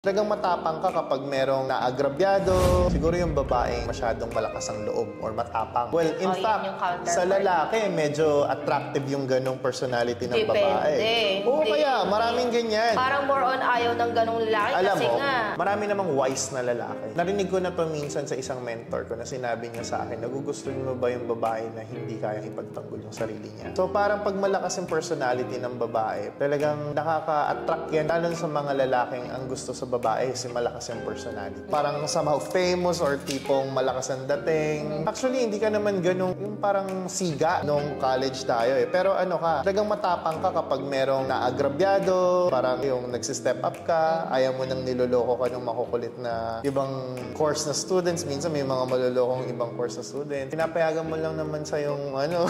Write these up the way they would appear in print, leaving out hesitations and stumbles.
Talagang matapang ka kapag merong naagrabyado. Siguro yung babaeng masyadong malakas ang loob or matapang. Well, in fact, sa lalaki, medyo attractive yung ganong personality ng babae. Oo, kaya maraming ganyan. Parang more on ayaw ng ganong lalaki. Alam kasi mo, nga, marami namang wise na lalaki. Narinig ko na to minsan sa isang mentor ko na sinabi niya sa akin, nagugustuhan mo ba yung babae na hindi kayang ipagtanggol yung sarili niya? So parang pag malakas yung personality ng babae, talagang nakaka-attract yan. Lalo sa mga lalaking ang gusto sa babae kasi malakas yung personality. Parang somehow famous or tipong malakas ang dating. Actually, hindi ka naman ganun yung parang siga nung college tayo eh. Pero ano ka, talagang matapang ka kapag merong naagrabyado, parang yung nagsistep up ka, ayaw mo nang niloloko ka ng makukulit na ibang course na students. Minsan may mga malolokong ibang course na students. Pinapayagan mo lang naman sa yung ano...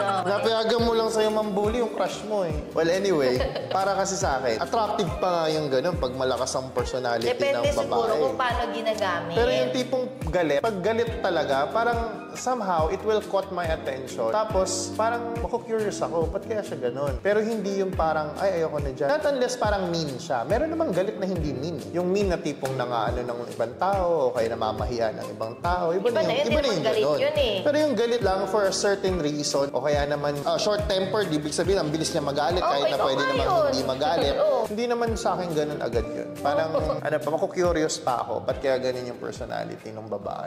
Napayagan mo lang sa'yo mambuli yung crush mo eh. Well, anyway, para kasi sa akin, attractive pa nga yung ganun pag malakas ang personality ng babae. Depende siguro kung paano ginagamit. Pero yung tipong galit, pag galit talaga, parang somehow it will caught my attention. Tapos, parang mako-curious ako, ba't kaya siya ganun? Pero hindi yung parang, ay, ayoko na dyan. Not unless parang mean siya. Meron namang galit na hindi mean. Yung mean na tipong nangaano ng ibang tao, o kaya namamahiya ng ibang tao. Iba na yung ganun. Pero yung galit lang for a certain reason, o kaya naman short-tempered, ibig sabihin, ang bilis niya magalit kahit na pwede naman hindi magalit. Hindi naman sa akin ganun agad yun. Parang, ano pa, mako-curious pa ako, ba't kaya ganun yung personality ng babae?